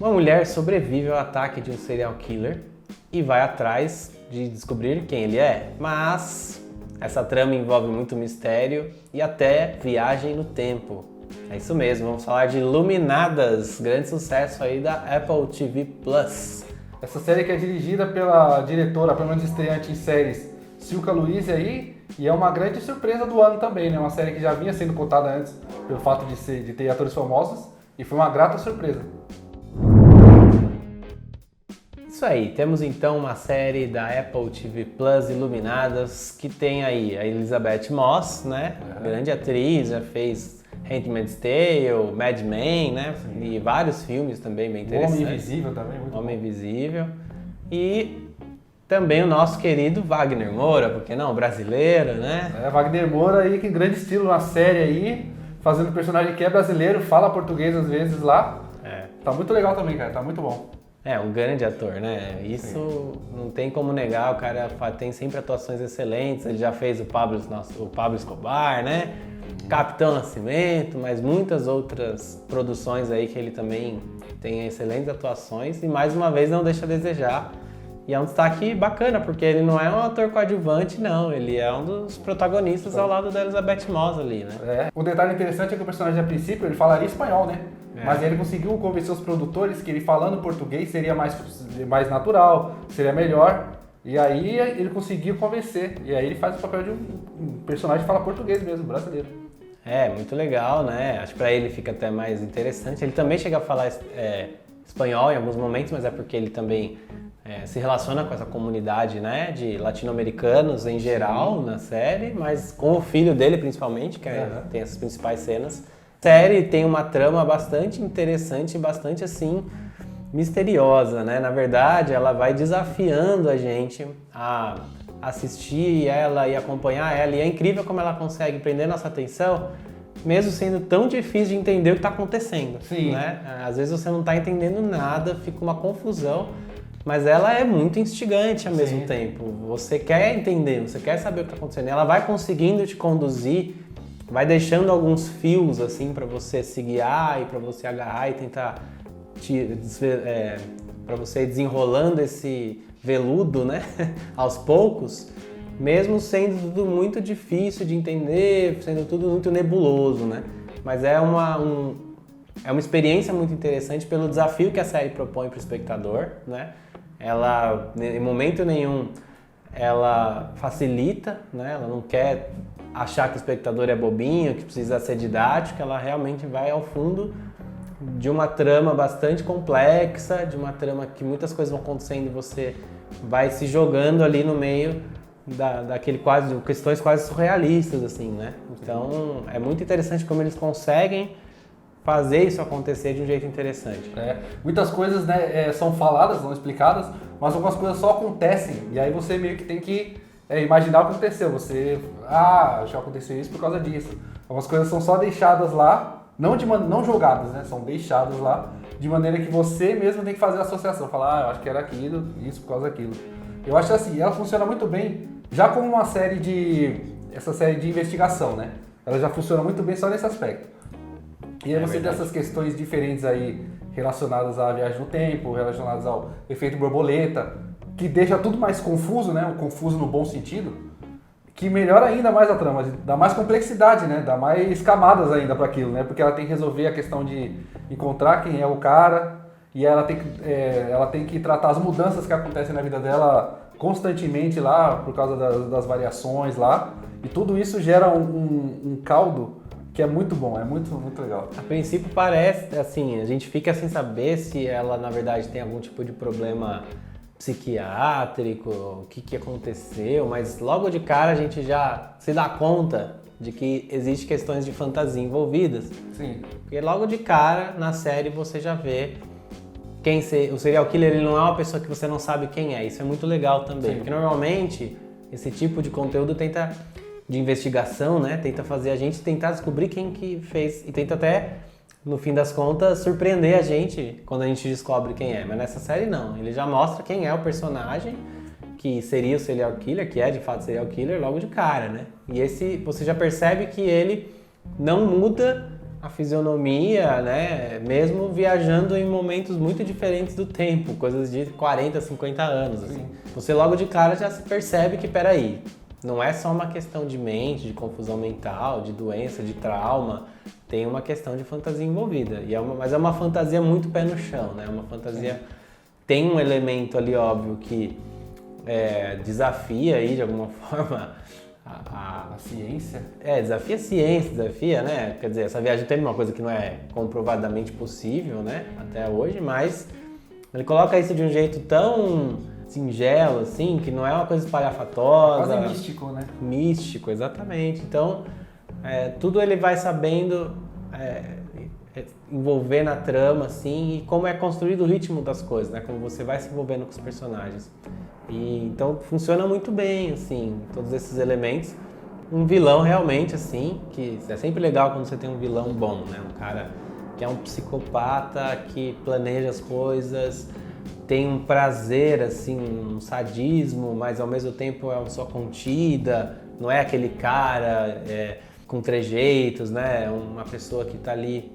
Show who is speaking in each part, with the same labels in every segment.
Speaker 1: Uma mulher sobrevive ao ataque de um serial killer e vai atrás de descobrir quem ele é. Mas essa trama envolve muito mistério e até viagem no tempo. É isso mesmo, vamos falar de Iluminadas, grande sucesso aí da Apple TV Plus.
Speaker 2: Essa série que é dirigida pela diretora, pelo menos estreante em séries, Silka Louise aí, e é uma grande surpresa do ano também, né? Uma série que já vinha sendo contada antes pelo fato de ter atores famosos, e foi uma grata surpresa.
Speaker 1: Isso aí, temos então uma série da Apple TV Plus, Iluminadas, que tem aí a Elizabeth Moss, né? Grande atriz, já fez Handmaid's Tale, Mad Men, né? E vários filmes também bem interessantes.
Speaker 2: Homem Invisível também, muito
Speaker 1: Homem
Speaker 2: bom.
Speaker 1: Invisível. E também o nosso querido Wagner Moura, porque não, brasileiro, né?
Speaker 2: Wagner Moura aí, que grande estilo na série aí, fazendo personagem que é brasileiro, fala português às vezes lá. Tá muito legal também, cara, tá muito bom.
Speaker 1: É, um grande ator, né? Isso não tem como negar, o cara tem sempre atuações excelentes, ele já fez o Pablo Escobar, né? Capitão Nascimento, mas muitas outras produções aí que ele também tem excelentes atuações e mais uma vez não deixa a desejar. E é um destaque bacana, porque ele não é um ator coadjuvante, não, ele é um dos protagonistas ao lado da Elizabeth Moss ali, né?
Speaker 2: Um detalhe interessante é que o personagem a princípio ele falaria espanhol, né? Mas ele conseguiu convencer os produtores que ele falando português seria mais natural, seria melhor. E aí ele conseguiu convencer. E aí ele faz o papel de um personagem que fala português mesmo, brasileiro.
Speaker 1: É, muito legal, né? Acho que pra ele fica até mais interessante. Ele também chega a falar espanhol em alguns momentos, mas é porque ele também se relaciona com essa comunidade, né, de latino-americanos em geral na série, mas com o filho dele principalmente, que tem essas principais cenas. A série tem uma trama bastante interessante e bastante, assim, misteriosa, né? Na verdade, ela vai desafiando a gente a assistir ela e acompanhar ela, e é incrível como ela consegue prender nossa atenção, mesmo sendo tão difícil de entender o que está acontecendo.
Speaker 2: Sim.
Speaker 1: Né? Às vezes você não está entendendo nada, fica uma confusão, mas ela é muito instigante ao mesmo tempo. Você quer entender, você quer saber o que está acontecendo. Ela vai conseguindo te conduzir, vai deixando alguns fios assim para você se guiar e para você agarrar e tentar para você ir desenrolando esse veludo, né, aos poucos, mesmo sendo tudo muito difícil de entender, sendo tudo muito nebuloso, né? Mas é uma experiência muito interessante pelo desafio que a série propõe para o espectador, né? Ela, em momento nenhum, ela facilita, né? Ela não quer achar que o espectador é bobinho, que precisa ser didático, ela realmente vai ao fundo de uma trama bastante complexa, de uma trama que muitas coisas vão acontecendo e você vai se jogando ali no meio questões quase surrealistas, assim, né? Então, é muito interessante como eles conseguem fazer isso acontecer de um jeito interessante.
Speaker 2: Muitas coisas, né, são faladas, não explicadas, mas algumas coisas só acontecem, e aí você meio que tem que imaginar o que aconteceu. Você, já aconteceu isso por causa disso. Algumas coisas são só deixadas lá, não jogadas, né, são deixadas lá, de maneira que você mesmo tem que fazer a associação, falar, eu acho que era aquilo, isso por causa daquilo. Eu acho assim, ela funciona muito bem, já como uma essa série de investigação, né? Ela já funciona muito bem só nesse aspecto. E aí você tem essas questões diferentes aí relacionadas à viagem no tempo, relacionadas ao efeito borboleta, que deixa tudo mais confuso, né? Confuso no bom sentido, que melhora ainda mais a trama, dá mais complexidade, né? Dá mais camadas ainda para aquilo, né? Porque ela tem que resolver a questão de encontrar quem é o cara, e ela tem que tratar as mudanças que acontecem na vida dela constantemente lá, por causa das variações lá, e tudo isso gera um caldo que é muito bom, é muito, muito legal.
Speaker 1: A princípio parece, assim, a gente fica sem saber se ela, na verdade, tem algum tipo de problema psiquiátrico, o que aconteceu, mas logo de cara a gente já se dá conta de que existem questões de fantasia envolvidas.
Speaker 2: Sim.
Speaker 1: Porque logo de cara, na série, você já vê o serial killer, ele não é uma pessoa que você não sabe quem é. Isso é muito legal também.
Speaker 2: Sim.
Speaker 1: Porque normalmente esse tipo de conteúdo de investigação, né? Tenta fazer a gente tentar descobrir quem que fez e tenta até, no fim das contas, surpreender a gente quando a gente descobre quem é. Mas nessa série não. Ele já mostra quem é o personagem que seria o serial killer, que é de fato serial killer, logo de cara, né? E você já percebe que ele não muda a fisionomia, né? Mesmo viajando em momentos muito diferentes do tempo, coisas de 40, 50 anos. Assim. Você logo de cara já se percebe que, peraí, não é só uma questão de mente, de confusão mental, de doença, de trauma, tem uma questão de fantasia envolvida. Mas é uma fantasia muito pé no chão, né? Uma fantasia... Tem um elemento ali, óbvio, que desafia aí, de alguma forma,
Speaker 2: a ciência.
Speaker 1: Desafia a ciência, desafia, né? Quer dizer, essa viagem tem uma coisa que não é comprovadamente possível, né? Até hoje, mas ele coloca isso de um jeito tão singelo, assim, que não é uma coisa espalhafatosa.
Speaker 2: Quase místico, né?
Speaker 1: Místico, exatamente. Então, tudo ele vai sabendo envolver na trama, assim, e como é construído o ritmo das coisas, né? Como você vai se envolvendo com os personagens. E, então, funciona muito bem, assim, todos esses elementos. Um vilão realmente, assim, que é sempre legal quando você tem um vilão bom, né? Um cara que é um psicopata, que planeja as coisas, tem um prazer, assim, um sadismo, mas ao mesmo tempo é uma só contida, não é aquele cara com trejeitos, né? Uma pessoa que está ali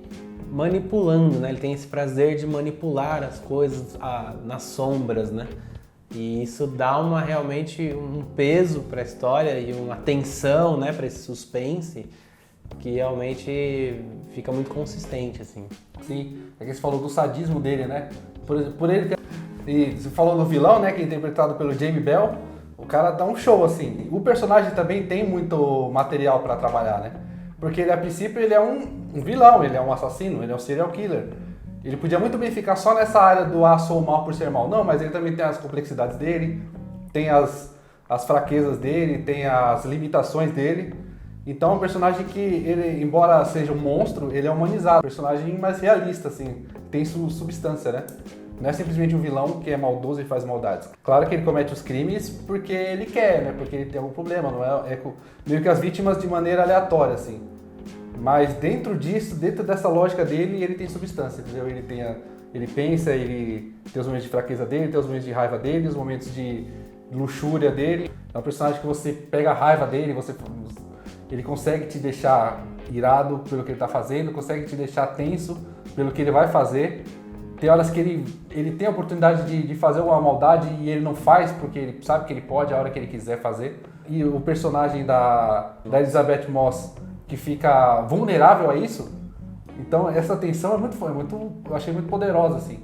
Speaker 1: manipulando, né? Ele tem esse prazer de manipular as coisas nas sombras, né? E isso dá realmente um peso para a história e uma tensão, né, para esse suspense que realmente fica muito consistente, assim.
Speaker 2: Sim, é que você falou do sadismo dele, né? Por ele ter... E você falou do vilão, né, que é interpretado pelo Jamie Bell, o cara dá um show, assim. O personagem também tem muito material para trabalhar, né? Porque ele, a princípio, ele é um vilão, ele é um assassino, ele é um serial killer. Ele podia muito bem ficar só nessa área do sou mal por ser mal. Não, mas ele também tem as complexidades dele, tem as fraquezas dele, tem as limitações dele. Então é um personagem que, ele, embora seja um monstro, ele é humanizado. Um personagem mais realista, assim, tem substância, né? Não é simplesmente um vilão que é maldoso e faz maldades. Claro que ele comete os crimes porque ele quer, né? Porque ele tem algum problema, não é meio que as vítimas de maneira aleatória, assim. Mas dentro disso, dentro dessa lógica dele, ele tem substância, entendeu? Ele pensa, ele tem os momentos de fraqueza dele, tem os momentos de raiva dele, os momentos de luxúria dele. É um personagem que você pega a raiva dele, ele consegue te deixar irado pelo que ele está fazendo, consegue te deixar tenso pelo que ele vai fazer. Tem horas que ele tem a oportunidade de fazer uma maldade e ele não faz porque ele sabe que ele pode a hora que ele quiser fazer. E o personagem da Elisabeth Moss, que fica vulnerável a isso, então essa tensão eu achei muito poderosa, assim.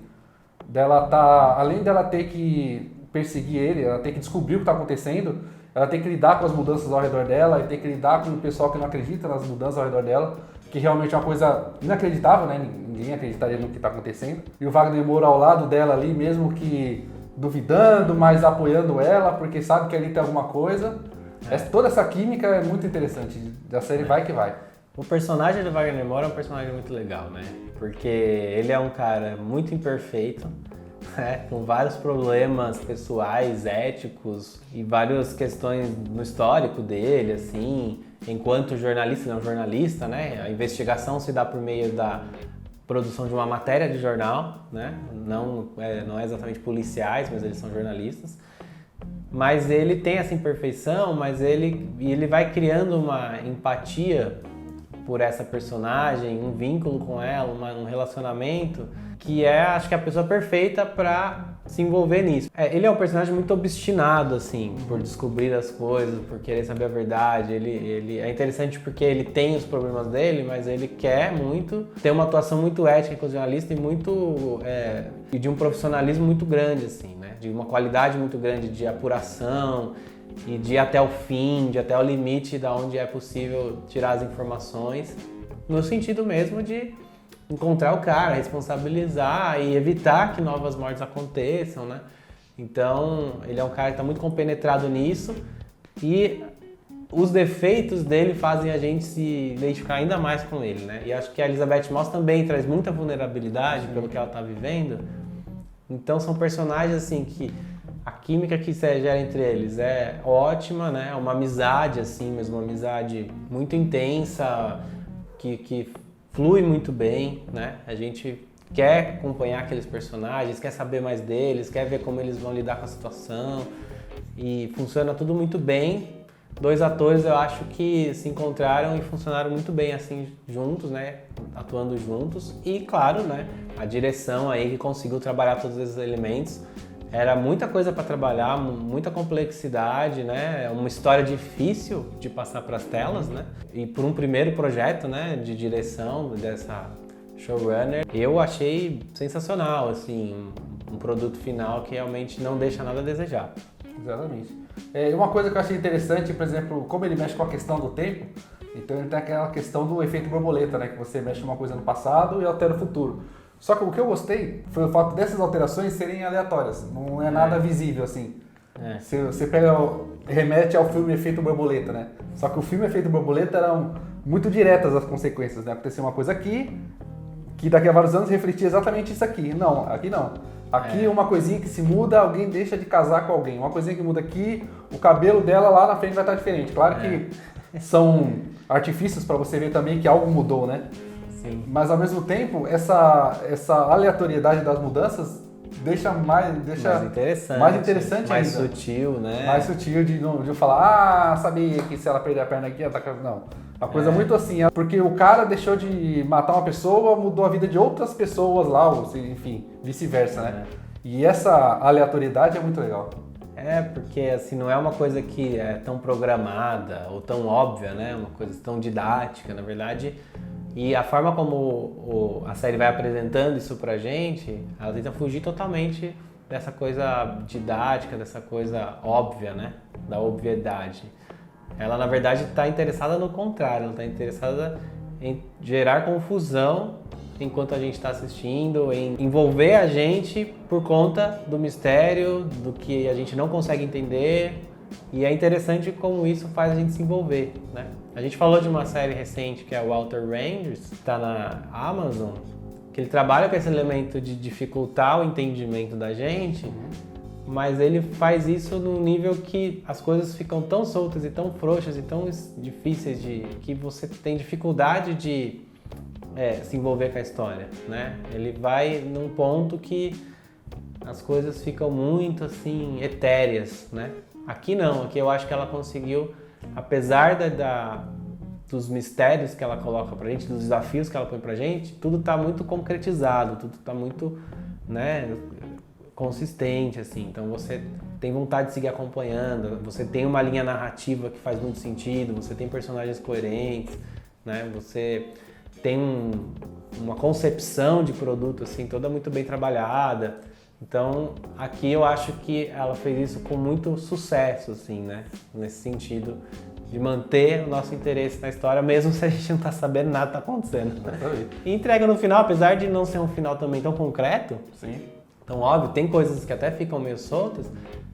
Speaker 2: Além dela ter que perseguir ele, ela tem que descobrir o que está acontecendo, ela tem que lidar com as mudanças ao redor dela, e tem que lidar com o pessoal que não acredita nas mudanças ao redor dela, que realmente é uma coisa inacreditável, né? Ninguém acreditaria no que está acontecendo. E o Wagner Moura ao lado dela ali, mesmo que duvidando, mas apoiando ela, porque sabe que ali tem alguma coisa. Toda essa química é muito interessante, da série vai que vai.
Speaker 1: O personagem do Wagner Moura é um personagem muito legal, né? Porque ele é um cara muito imperfeito, né? Com vários problemas pessoais, éticos e várias questões no histórico dele, assim. Enquanto jornalista, ele é um jornalista, né? A investigação se dá por meio da produção de uma matéria de jornal, né? Não é exatamente policiais, mas eles são jornalistas. Mas ele tem essa imperfeição, mas ele vai criando uma empatia por essa personagem, um vínculo com ela, um relacionamento que acho que é a pessoa perfeita para se envolver nisso. Ele é um personagem muito obstinado, assim, por descobrir as coisas, por querer saber a verdade. Ele é interessante porque ele tem os problemas dele, mas ele quer muito ter uma atuação muito ética com o jornalista e de um profissionalismo muito grande, assim, né? De uma qualidade muito grande de apuração e de ir até o fim, de ir até o limite da onde é possível tirar as informações, no sentido mesmo de encontrar o cara, responsabilizar e evitar que novas mortes aconteçam, né? Então, ele é um cara que está muito compenetrado nisso e os defeitos dele fazem a gente se identificar ainda mais com ele, né? E acho que a Elisabeth Moss também traz muita vulnerabilidade pelo que ela está vivendo. Então, são personagens assim que a química que se gera entre eles é ótima, né? É uma amizade assim, mesmo uma amizade muito intensa, que flui muito bem, né? A gente quer acompanhar aqueles personagens, quer saber mais deles, quer ver como eles vão lidar com a situação e funciona tudo muito bem, dois atores eu acho que se encontraram e funcionaram muito bem assim juntos, né? Atuando juntos. E claro, né? A direção aí que conseguiu trabalhar todos esses elementos. Era muita coisa para trabalhar, muita complexidade, né? Uma história difícil de passar para as telas, né? E por um primeiro projeto, né, de direção dessa showrunner, eu achei sensacional, assim, um produto final que realmente não deixa nada a desejar.
Speaker 2: Exatamente. Uma coisa que eu achei interessante, por exemplo, como ele mexe com a questão do tempo, então ele tem aquela questão do efeito borboleta, né? Que você mexe uma coisa no passado e altera o futuro. Só que o que eu gostei foi o fato dessas alterações serem aleatórias, não é nada visível assim. Você remete ao filme Efeito Borboleta, né? Só que o filme Efeito Borboleta eram muito diretas as consequências, né? Aconteceu uma coisa aqui, que daqui a vários anos refletia exatamente isso aqui. Não, aqui não. Aqui uma coisinha que se muda, alguém deixa de casar com alguém. Uma coisinha que muda aqui, o cabelo dela lá na frente vai estar diferente. Claro que são artifícios para você ver também que algo mudou, né?
Speaker 1: Sim.
Speaker 2: Mas ao mesmo tempo, essa aleatoriedade das mudanças deixa mais interessante
Speaker 1: mais
Speaker 2: ainda.
Speaker 1: sutil, né?
Speaker 2: Mais sutil de eu falar, sabia que se ela perder a perna aqui, ela tá... Não. Uma coisa muito assim, porque o cara deixou de matar uma pessoa, mudou a vida de outras pessoas lá, ou enfim, vice-versa, né? E essa aleatoriedade é muito legal.
Speaker 1: Porque assim, não é uma coisa que é tão programada ou tão óbvia, né? Uma coisa tão didática, na verdade. E a forma como a série vai apresentando isso pra gente, ela tenta fugir totalmente dessa coisa didática, dessa coisa óbvia, né? Da obviedade. Ela, na verdade, está interessada no contrário, ela está interessada em gerar confusão enquanto a gente está assistindo, em envolver a gente por conta do mistério, do que a gente não consegue entender. E é interessante como isso faz a gente se envolver, né? A gente falou de uma série recente que é o Outer Ranges, que está na Amazon, que ele trabalha com esse elemento de dificultar o entendimento da gente, mas ele faz isso num nível que as coisas ficam tão soltas e tão frouxas e tão difíceis que você tem dificuldade de se envolver com a história, né? Ele vai num ponto que as coisas ficam muito assim etéreas, né? Aqui não, aqui eu acho que ela conseguiu, apesar dos mistérios que ela coloca pra gente, dos desafios que ela põe pra gente, tudo tá muito concretizado, tudo tá muito, né, consistente, assim. Então você tem vontade de seguir acompanhando, você tem uma linha narrativa que faz muito sentido, você tem personagens coerentes, né? Você tem uma concepção de produto, assim, toda muito bem trabalhada. Então, aqui eu acho que ela fez isso com muito sucesso, assim, né? Nesse sentido de manter o nosso interesse na história, mesmo se a gente não tá sabendo nada que tá acontecendo. E entrega no final, apesar de não ser um final também tão concreto,
Speaker 2: sim,
Speaker 1: então, óbvio, tem coisas que até ficam meio soltas,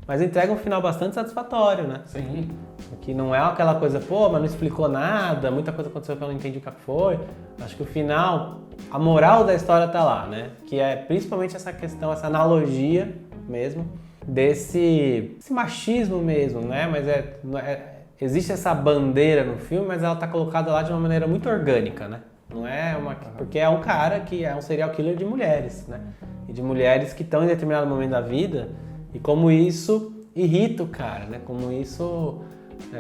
Speaker 1: mas entrega um final bastante satisfatório, né?
Speaker 2: Sim.
Speaker 1: Que não é aquela coisa, pô, mas não explicou nada, muita coisa aconteceu que eu não entendi o que foi. Acho que o final, a moral da história tá lá, né? Que é principalmente essa questão, essa analogia mesmo, desse machismo mesmo, né? Mas existe essa bandeira no filme, mas ela tá colocada lá de uma maneira muito orgânica, né? Não é porque é um cara que é um serial killer de mulheres, né? E de mulheres que estão em determinado momento da vida, e como isso irrita o cara, né? Como isso,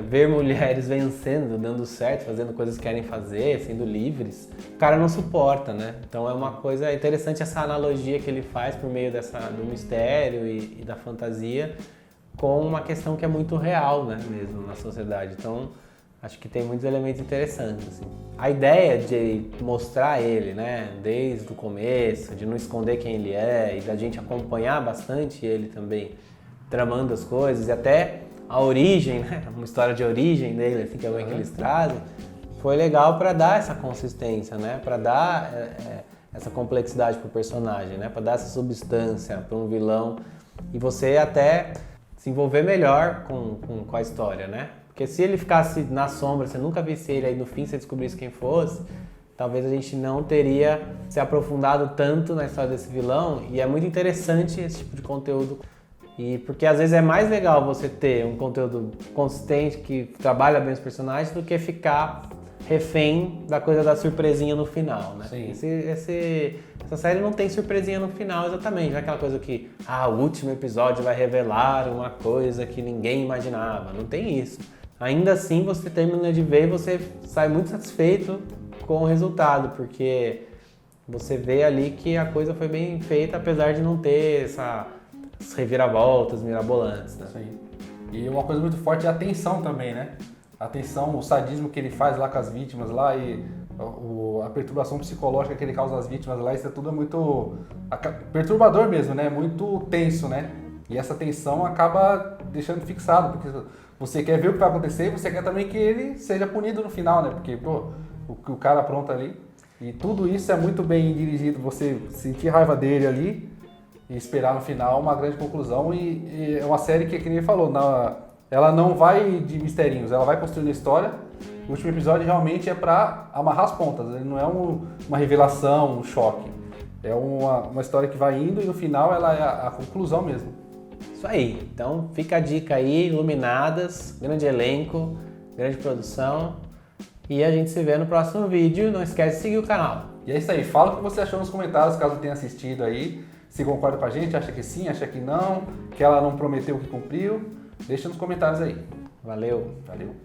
Speaker 1: ver mulheres vencendo, dando certo, fazendo coisas que querem fazer, sendo livres, o cara não suporta, né? Então é uma coisa interessante essa analogia que ele faz por meio do mistério e da fantasia com uma questão que é muito real, né? Mesmo na sociedade. Então acho que tem muitos elementos interessantes, assim. A ideia de mostrar ele, né, desde o começo, de não esconder quem ele é e da gente acompanhar bastante ele também, tramando as coisas e até a origem, né, uma história de origem dele, assim, que é o que eles trazem, foi legal para dar essa consistência, né, para dar essa complexidade pro personagem, né, para dar essa substância para um vilão e você até se envolver melhor com a história, né? Porque se ele ficasse na sombra, você nunca visse ele, aí no fim você descobrisse quem fosse, talvez a gente não teria se aprofundado tanto na história desse vilão, e é muito interessante esse tipo de conteúdo. E porque às vezes é mais legal você ter um conteúdo consistente, que trabalha bem os personagens, do que ficar refém da coisa da surpresinha no final, né?
Speaker 2: Sim.
Speaker 1: Essa série não tem surpresinha no final exatamente, não é aquela coisa que o último episódio vai revelar uma coisa que ninguém imaginava, não tem isso. ainda assim você termina de ver e você sai muito satisfeito com o resultado, porque você vê ali que a coisa foi bem feita, apesar de não ter essas reviravoltas mirabolantes, né?
Speaker 2: Sim. E uma coisa muito forte é a tensão também, né? A tensão, o sadismo que ele faz lá com as vítimas lá e a perturbação psicológica que ele causa às vítimas lá, isso é tudo muito perturbador mesmo, né? Muito tenso, né? E essa tensão acaba deixando fixado, porque você quer ver o que vai acontecer e você quer também que ele seja punido no final, né? Porque, pô, o que o cara apronta ali. E tudo isso é muito bem dirigido, você sentir raiva dele ali e esperar no final uma grande conclusão. E é uma série que nem ele falou, ela não vai de misterinhos, ela vai construindo a história. O último episódio realmente é para amarrar as pontas, ele não é uma revelação, um choque. É uma história que vai indo e no final ela é a conclusão mesmo.
Speaker 1: Isso aí, então fica a dica aí, Iluminadas, grande elenco, grande produção. E a gente se vê no próximo vídeo, não esquece de seguir o canal.
Speaker 2: E é isso aí, fala o que você achou nos comentários, caso tenha assistido aí. Se concorda com a gente, acha que sim, acha que não, que ela não prometeu o que cumpriu. Deixa nos comentários aí.
Speaker 1: Valeu!
Speaker 2: Valeu!